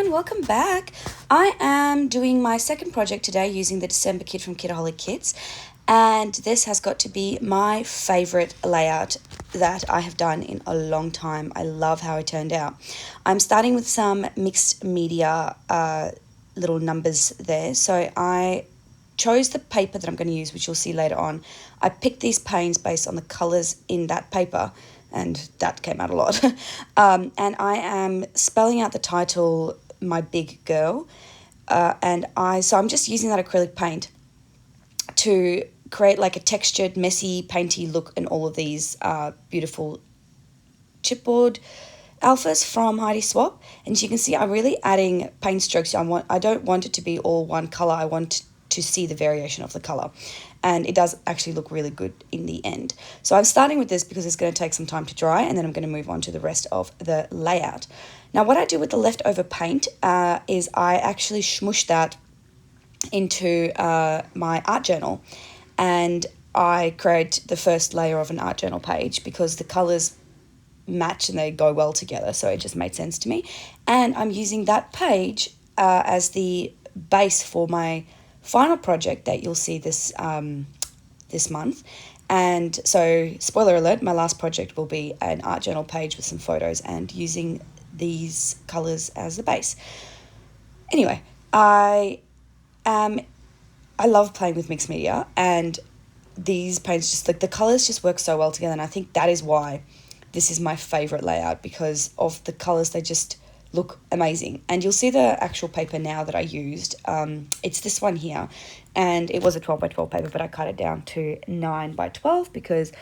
everyone, welcome back. I am doing my second project today using the December kit from Kitaholic Kits, and this has got to be my favourite layout that I have done in a long time. I love how it turned out. I'm starting with some mixed media little numbers there, so I chose the paper that I'm going to use, which you'll see later on. I picked these paints based on the colours in that paper, and that came out a lot. And I am spelling out the title, My Big Girl, so I'm just using that acrylic paint to create like a textured, messy, painty look in all of these beautiful chipboard alphas from Heidi Swap. And you can see I'm really adding paint strokes. I don't want it to be all one colour. I want to see the variation of the colour, and it does actually look really good in the end. So I'm starting with this because it's going to take some time to dry, and then I'm going to move on to the rest of the layout. Now what I do with the leftover paint is I actually smush that into my art journal, and I create the first layer of an art journal page because the colours match and they go well together, so it just made sense to me. And I'm using that page as the base for my final project that you'll see this month. And so, spoiler alert, my last project will be an art journal page with some photos and using these colours as the base. Anyway, I love playing with mixed media, and these paints just like the colours just work so well together, and I think that is why this is my favourite layout, because of the colours. They just look amazing. And you'll see the actual paper now that I used. It's this one here, and it was a 12 by 12 paper, but I cut it down to 9 by 12 because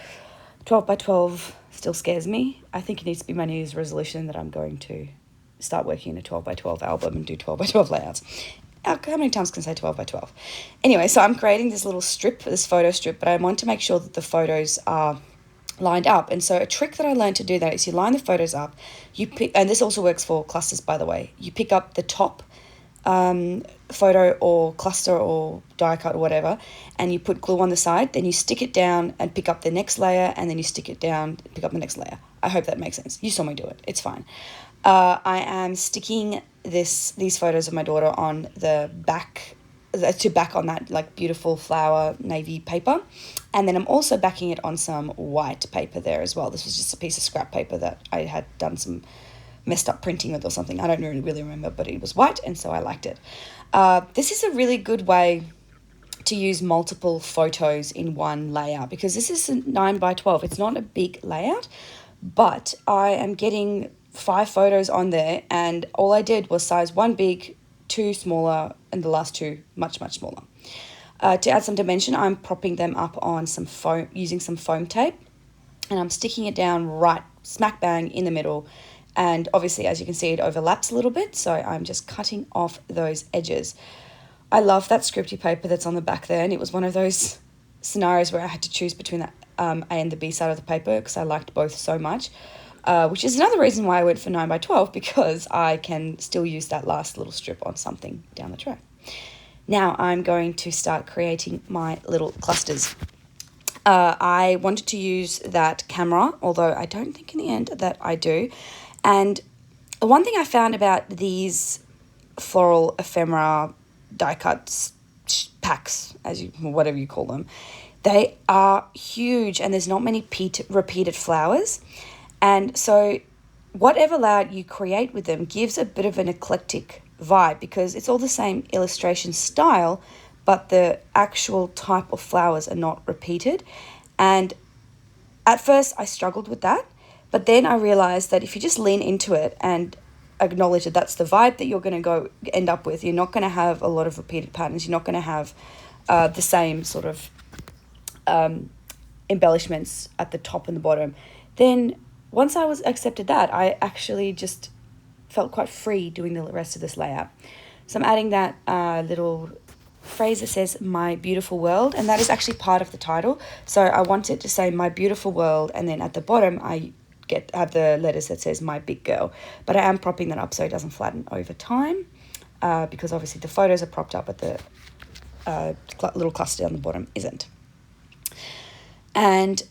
12 by 12 still scares me. I think it needs to be my New Year's resolution that I'm going to start working in a 12 by 12 album and do 12 by 12 layouts. How many times can I say 12 by 12? Anyway, so I'm creating this little strip, this photo strip, but I want to make sure that the photos are lined up. And so a trick that I learned to do that is you line the photos up, you pick, and this also works for clusters, by the way. You pick up the top photo or cluster or die cut or whatever, and you put glue on the side, then you stick it down and pick up the next layer, and then you stick it down, pick up the next layer. I hope that makes sense. You saw me do it. It's fine. I am sticking these photos of my daughter on the back, on that like beautiful flower navy paper, and then I'm also backing it on some white paper there as well. This was just a piece of scrap paper that I had done some messed up printing with or something. I don't really remember, but it was white, and so I liked it. This is a really good way to use multiple photos in one layout, because this is a 9 by 12. It's not a big layout, but I am getting 5 photos on there, and all I did was size 1 big, 2 smaller, and the last 2 much smaller. To add some dimension, I'm propping them up on some foam, using some foam tape, and I'm sticking it down right smack bang in the middle. And obviously, as you can see, it overlaps a little bit, so I'm just cutting off those edges. I love that scripty paper that's on the back there, and it was one of those scenarios where I had to choose between the A and the B side of the paper because I liked both so much. Which is another reason why I went for 9 by 12, because I can still use that last little strip on something down the track. Now I'm going to start creating my little clusters. I wanted to use that camera, although I don't think in the end that I do. And one thing I found about these floral ephemera die cuts packs, whatever you call them, they are huge, and there's not many repeated flowers. And so whatever layout you create with them gives a bit of an eclectic vibe, because it's all the same illustration style, but the actual type of flowers are not repeated. And at first I struggled with that, but then I realized that if you just lean into it and acknowledge that that's the vibe that you're going to end up with, you're not going to have a lot of repeated patterns. You're not going to have the same sort of embellishments at the top and the bottom. Then once I accepted that, I actually just felt quite free doing the rest of this layout. So I'm adding that little phrase that says "My Beautiful World," and that is actually part of the title. So I want it to say "My Beautiful World," and then at the bottom I have the letters that says "My Big Girl." But I am propping that up so it doesn't flatten over time, because obviously the photos are propped up, but the little cluster on the bottom isn't. And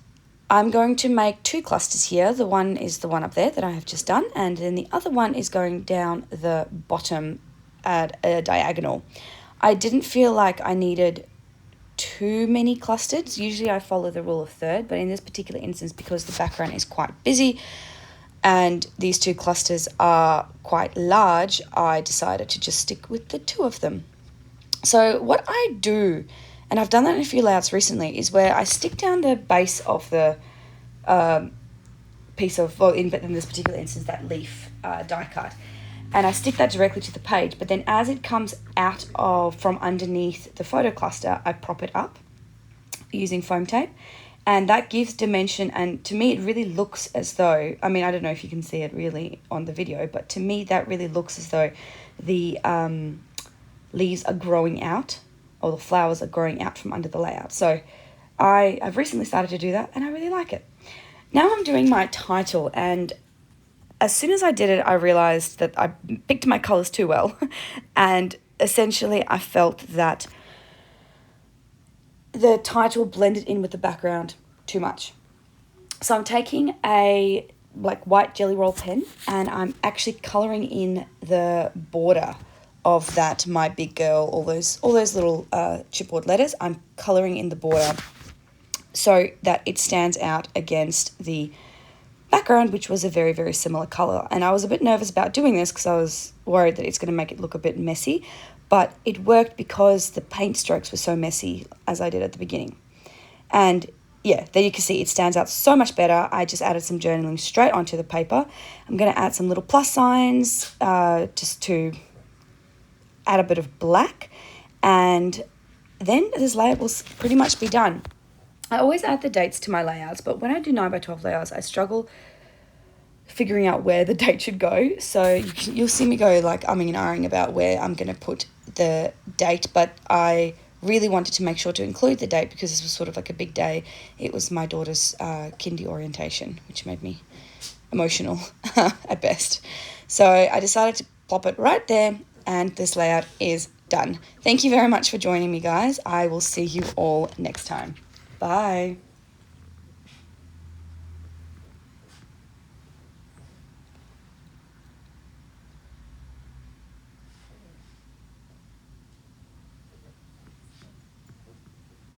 I'm going to make 2 clusters here. The one is the one up there that I have just done, and then the other one is going down the bottom at a diagonal. I didn't feel like I needed too many clusters. Usually I follow the rule of third, but in this particular instance, because the background is quite busy and these 2 clusters are quite large, I decided to just stick with the 2 of them. So what I do, and I've done that in a few layouts recently, is where I stick down the base of the piece of, well, in this particular instance, that leaf die cut, and I stick that directly to the page, but then as it comes out of from underneath the photo cluster, I prop it up using foam tape, and that gives dimension, and to me it really looks as though, I mean, I don't know if you can see it really on the video, but to me that really looks as though the leaves are growing out, or the flowers are growing out from under the layout. So I've recently started to do that, and I really like it. Now I'm doing my title, and as soon as I did it, I realized that I picked my colors too well. And essentially I felt that the title blended in with the background too much. So I'm taking a white jelly roll pen, and I'm actually coloring in the border of that My Big Girl, all those little chipboard letters. I'm coloring in the border so that it stands out against the background, which was a very, very similar color. And I was a bit nervous about doing this because I was worried that it's going to make it look a bit messy, but it worked because the paint strokes were so messy as I did at the beginning. And yeah, there you can see it stands out so much better. I just added some journaling straight onto the paper. I'm going to add some little plus signs just to add a bit of black, and then this layout will pretty much be done. I always add the dates to my layouts, but when I do 9x12 layouts, I struggle figuring out where the date should go. So you'll see me go umming and ahhing about where I'm going to put the date, but I really wanted to make sure to include the date because this was sort of like a big day. It was my daughter's kindy orientation, which made me emotional at best. So I decided to plop it right there, and this layout is done. Thank you very much for joining me, guys. I will see you all next time. Bye.